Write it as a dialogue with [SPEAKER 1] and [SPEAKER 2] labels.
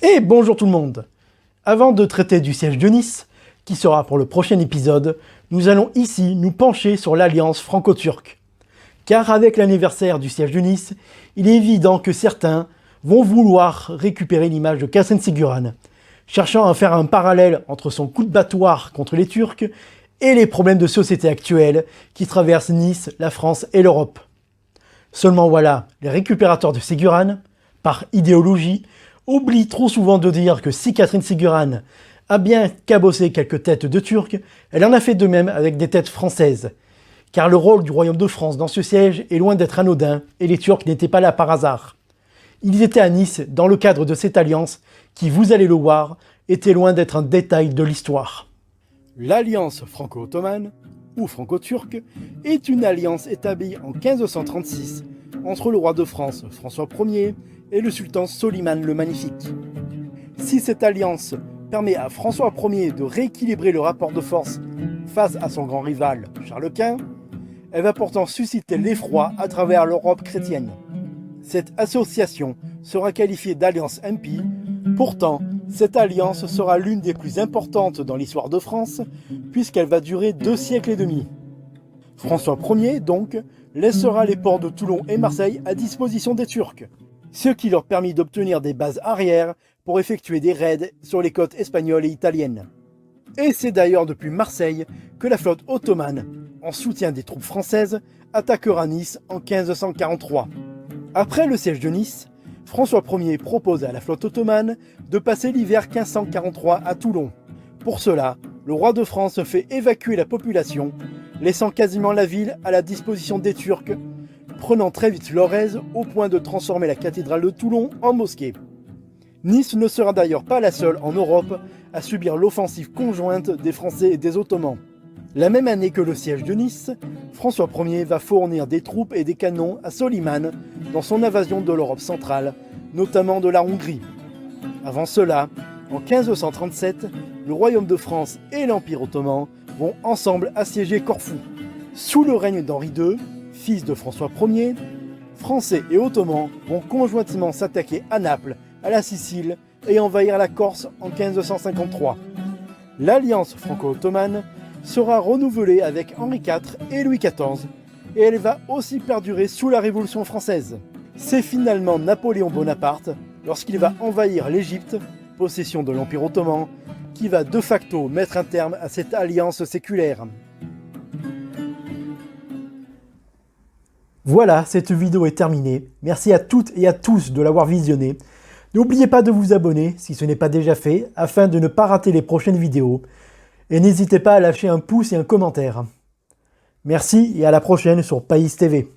[SPEAKER 1] Et bonjour tout le monde. Avant de traiter du siège de Nice, qui sera pour le prochain épisode, nous allons ici nous pencher sur l'alliance franco-turque. Car avec l'anniversaire du siège de Nice, il est évident que certains vont vouloir récupérer l'image de Catherine Ségurane, cherchant à faire un parallèle entre son coup de battoir contre les Turcs et les problèmes de société actuels qui traversent Nice, la France et l'Europe. Seulement voilà, les récupérateurs de Ségurane, par idéologie, oublient trop souvent de dire que si Catherine Ségurane a bien cabossé quelques têtes de Turcs, elle en a fait de même avec des têtes françaises. Car le rôle du royaume de France dans ce siège est loin d'être anodin et les Turcs n'étaient pas là par hasard. Ils étaient à Nice dans le cadre de cette alliance qui, vous allez le voir, était loin d'être un détail de l'histoire. L'alliance franco-ottomane, ou franco-turque, est une alliance établie en 1536 entre le roi de France François Ier et le sultan Soliman le Magnifique. Si cette alliance permet à François Ier de rééquilibrer le rapport de force face à son grand rival Charles Quint, elle va pourtant susciter l'effroi à travers l'Europe chrétienne. Cette association sera qualifiée d'alliance impie, pourtant cette alliance sera l'une des plus importantes dans l'histoire de France puisqu'elle va durer 2 siècles et demi. François Ier, donc, laissera les ports de Toulon et Marseille à disposition des Turcs, ce qui leur permit d'obtenir des bases arrières pour effectuer des raids sur les côtes espagnoles et italiennes. Et c'est d'ailleurs depuis Marseille que la flotte ottomane, en soutien des troupes françaises, attaquera Nice en 1543. Après le siège de Nice, François Ier propose à la flotte ottomane de passer l'hiver 1543 à Toulon. Pour cela, le roi de France fait évacuer la population, laissant quasiment la ville à la disposition des Turcs, prenant très vite leur aise au point de transformer la cathédrale de Toulon en mosquée. Nice ne sera d'ailleurs pas la seule en Europe à subir l'offensive conjointe des Français et des Ottomans. La même année que le siège de Nice, François Ier va fournir des troupes et des canons à Soliman dans son invasion de l'Europe centrale, notamment de la Hongrie. Avant cela, en 1537, le royaume de France et l'Empire ottoman vont ensemble assiéger Corfou. Sous le règne d'Henri II, fils de François Ier, Français et Ottomans vont conjointement s'attaquer à Naples, à la Sicile et envahir la Corse en 1553. L'alliance franco-ottomane sera renouvelée avec Henri IV et Louis XIV, et elle va aussi perdurer sous la Révolution française. C'est finalement Napoléon Bonaparte, lorsqu'il va envahir l'Égypte, possession de l'Empire ottoman, qui va de facto mettre un terme à cette alliance séculaire. Voilà, cette vidéo est terminée. Merci à toutes et à tous de l'avoir visionnée. N'oubliez pas de vous abonner si ce n'est pas déjà fait, afin de ne pas rater les prochaines vidéos. Et n'hésitez pas à lâcher un pouce et un commentaire. Merci et à la prochaine sur Païs TV.